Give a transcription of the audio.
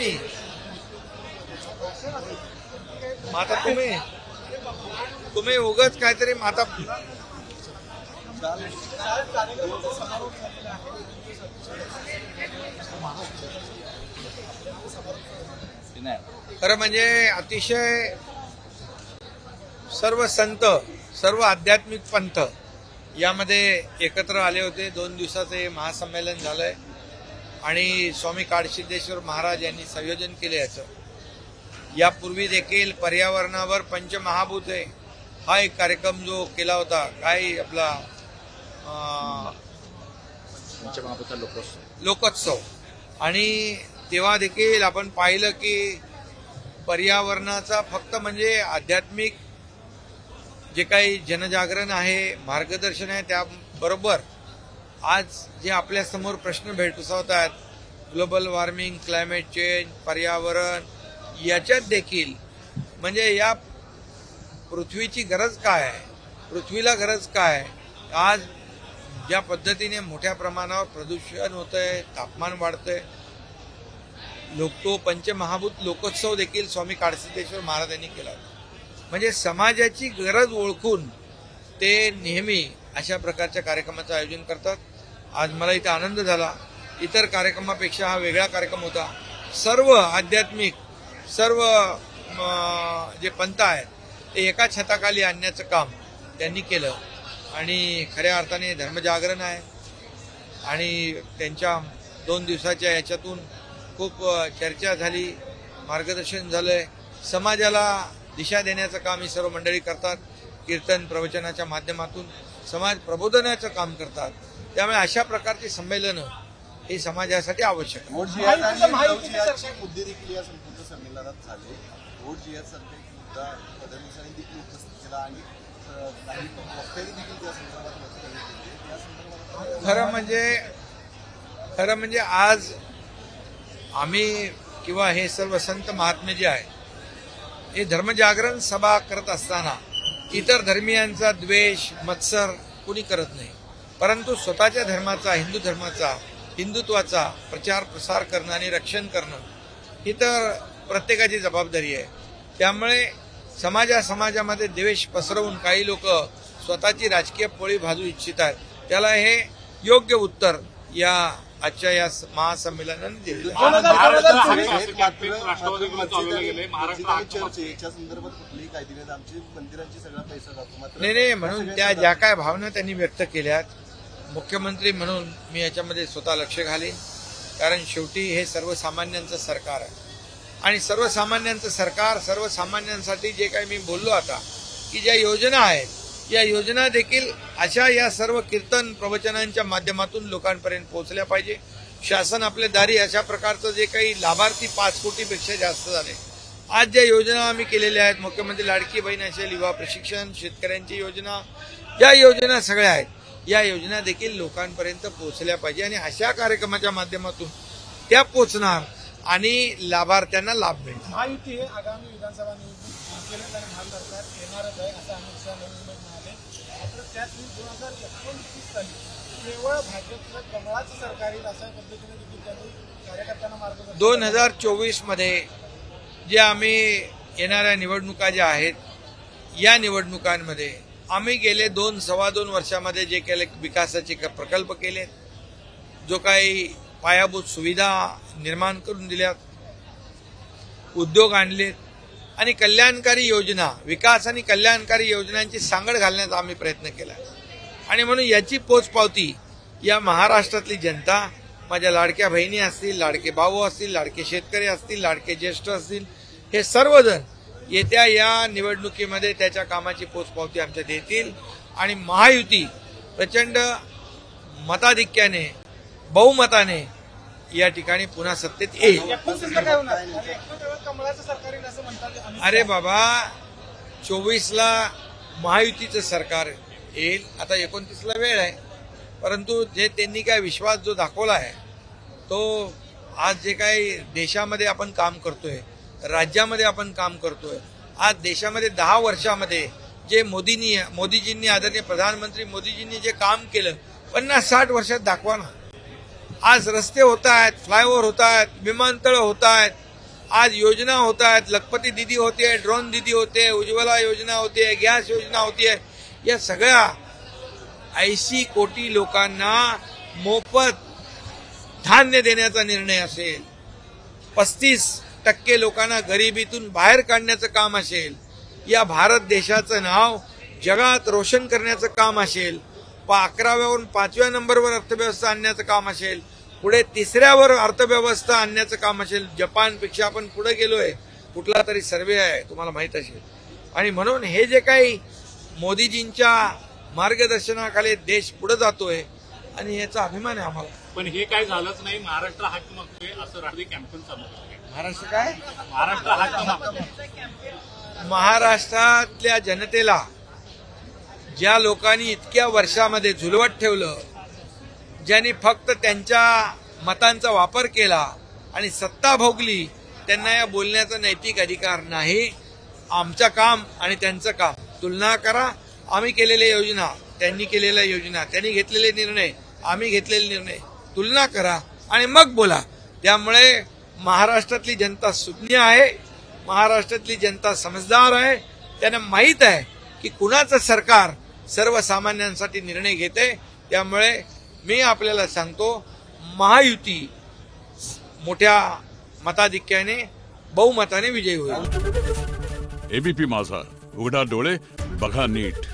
मी आता तुम्ही उगाच काहीतरी आता खरं म्हणजे अतिशय सर्व संत सर्व आध्यात्मिक पंथ यामध्ये एकत्र आले होते. 2 दिवसाचे महासंमेलन झालंय आणि स्वामी काळसिद्धेश्वर महाराज यांनी संयोजन केले. याचं यापूर्वी देखील पर्यावरणावर पंचमहाभूते हा एक कार्यक्रम जो केला होता, काय आपला पंचमहाभूत लोकोत्सव, आणि तेव्हा देखील आपण पाहिलं की पर्यावरणाचा फक्त म्हणजे आध्यात्मिक जे काही जनजागरण आहे, मार्गदर्शन आहे, त्याबरोबर आज जे आपल्या समोर प्रश्न भेडसावतात, ग्लोबल वॉर्मिंग, क्लायमेट चेंज, पर्यावरण, याच्यात देखील म्हणजे या पृथ्वीची गरज काय आहे, पृथ्वीला गरज काय आहे. आज ज्या पद्धतीने मोठ्या प्रमाणावर प्रदूषण होतंय, तापमान वाढतंय, तो पंचमहाभूत लोकोत्सव देखील स्वामी काळसिद्धेश्वर महाराजांनी केला. म्हणजे समाजाची गरज ओळखून ते नेहमी अशा प्रकारच्या कार्यक्रमाचं आयोजन करतात. आज मला इथं आनंद झाला. इतर कार्यक्रमापेक्षा हा वेगळा कार्यक्रम होता. सर्व आध्यात्मिक सर्व जे पंथ आहेत ते एका छताखाली आणण्याचं काम त्यांनी केलं आणि खऱ्या अर्थाने धर्मजागरण आहे. आणि त्यांच्या 2 दिवसाच्या याच्यातून खूप चर्चा झाली, मार्गदर्शन झालंय. समाजाला दिशा देण्याचं काम ही सर्व मंडळी करतात. कीर्तन प्रवचनाच्या माध्यमातून समाज प्रबोधनाचं काम करतात. त्यामुळे अशा प्रकारची संमेलनं ही समाजासाठी आवश्यक आहे. मुद्दे देखील या संपूर्ण संमेलनात झाले. वोट जिहादसारखे मुद्दा फडणवीसांनी देखील उपस्थित केला आणि काही वक्त्यांनी देखील त्या संदर्भात वक्तव्य केले. या संदर्भात खरं म्हणजे आज आम्ही किंवा हे सर्व संत महात्मे जे आहे हे धर्मजागरण सभा करत असताना इतर धर्मियांचा द्वेष मत्सर कुणी करत नाही, परंतु स्वतःच्या धर्माचा, हिंदू धर्माचा, हिंदुत्वाचा प्रचार प्रसार करणं आणि रक्षण करणं ही तर प्रत्येकाची जबाबदारी आहे. त्यामुळे समाजामध्ये द्वेष पसरवून काही लोक स्वतःची राजकीय पोळी भाजू इच्छितात. त्याला हे योग्य उत्तर या आजच्या या महासंमेलनाने दिलं. नाही, म्हणून त्या ज्या काय भावना त्यांनी व्यक्त केल्यात, मुख्यमंत्री म्हणून मी याच्यामध्ये स्वतः लक्ष घालीन. कारण शेवटी हे सर्वसामान्यांचं सरकार आहे आणि सर्वसामान्यांचं सरकार, सर्वसामान्यांसाठी जे काही मी बोललो आता की ज्या योजना आहेत, या योजना देखील अशा या सर्व कीर्तन प्रवचनांच्या माध्यमातून लोकांपर्यंत पोहोचल्या पाहिजे. शासन आपल्या दारी अशा प्रकारचं जे काही लाभार्थी 5 कोटीपेक्षा जास्त झाले. आज ज्या योजना आम्ही केलेल्या आहेत, मुख्यमंत्री लाडकी बहीण असेल, युवा प्रशिक्षण, शेतकऱ्यांची योजना, या योजना सगळ्या आहेत, या योजना देखील लोकांपर्यंत पोहोचल्या पाहिजे आणि अशा कार्यक्रमाच्या माध्यमातून त्या पोहोचणार आणि लाभार्थ्यांना लाभ मिळणार. महायुती आगामी विधानसभा निवडणूक आणि महासरकार येणारच आहे असं अमित शहा म्हणाले. मात्र त्यात 2029 साली केवळ भाजपचं कमळाचं सरकार येईल अशा पद्धतीने देखील त्यांनी कार्यकर्त्यांना मार्गदर्शन. 2024 मध्ये जे आम्ही येणाऱ्या निवडणुका ज्या आहेत, या निवडणुकांमध्ये आम्ही गेले 2-2.25 वर्षामध्ये जे केले विकासाचे प्रकल्प केले, जो काही पायाभूत सुविधा निर्माण करून दिल्यात, उद्योग आणलेत आणि कल्याणकारी योजना, विकास आणि कल्याणकारी योजनांची सांगड घालण्याचा आम्ही प्रयत्न केला. आणि म्हणून याची पोचपावती या महाराष्ट्रातली जनता, माझ्या लाडक्या बहिणी असतील, लाडके भाऊ असतील, लाडके शेतकरी असतील, लाडके ज्येष्ठ असतील, हे सर्वजण येत्या या निवडणुकीमध्ये त्याच्या कामाची पोचपावती आमच्या देतील आणि महायुती प्रचंड मताधिक्याने, बहुमताने या ठिकाणी पुन्हा सत्तेत येईल. अरे बाबा, 24ला महायुतीचं सरकार येईल. आता 29ला वेळ आहे, परंतु जे त्यांनी काय विश्वास जो दाखवला आहे, तो आज जे काही देशामध्ये आपण काम करतोय, राज्यामध्ये आपण काम करतोय, आज देशामध्ये 10 वर्षामध्ये जे मोदीजींनी, आदरणीय प्रधानमंत्री मोदीजींनी जे काम केलं, 50-60 वर्षात दाखवा ना. आज रस्ते होत आहेत, फ्लायओव्हर होत आहेत, विमानतळ होत आहेत, आज योजना होत आहेत, लखपती दीदी होते, ड्रोन दीदी होते, उज्ज्वला योजना होते, गॅस योजना होती, या सगळ्या 80 कोटी लोकांना मोफत धान्य देण्याचा निर्णय असेल, 35% लोकांना गरिबीतून बाहेर काढण्याचं काम असेल, या भारत देशाचं नाव जगात रोशन करण्याचं काम असेल, 11व्यावरून 5व्या नंबरवर अर्थव्यवस्था आणण्याचं काम असेल, पुढे 3ऱ्यावर अर्थव्यवस्था आणण्याचं काम असेल. जपानपेक्षा आपण पुढे गेलोय, कुठला तरी सर्वे आहे तुम्हाला माहित असेल. आणि म्हणून हे जे काही मोदीजींच्या मार्गदर्शनाखाली देश पुढे जातोय आणि याचा अभिमान आहे आम्हाला. पण हे काय झालंच नाही. महाराष्ट्र हक्क मागतोय असं राष्ट्रीय कॅम्पेन चालू आहे. महाराष्ट्र काय? महाराष्ट्र हक्क मागतोय. महाराष्ट्रातल्या जनतेला ज्या लोकांनी इतक्या वर्षामध्ये झुलवत ठेवलं, ज्यांनी फक्त त्यांच्या मतांचा वापर केला आणि सत्ता भोगली, त्यांना या बोलण्याचा नैतिक अधिकार नाही. आमचं काम आणि त्यांचं काम तुलना करा. आम्ही केलेल्या योजना, त्यांनी केलेल्या योजना, त्यांनी घेतलेले निर्णय, आम्ही घेतलेले निर्णय तुलना करा आणि मग बोला. त्यामुळे महाराष्ट्रातली जनता सुज्ञ आहे, महाराष्ट्रातली जनता समजदार आहे. त्यांना माहीत आहे की कुणाचं सरकार सर्वसामान्यांसाठी निर्णय घेते. त्यामुळे मी आपल्याला सांगतो, महायुती मोठ्या मताधिक्याने बहुमताने विजयी होईल. एबीपी माझा, उघडा डोळे बघा नीट.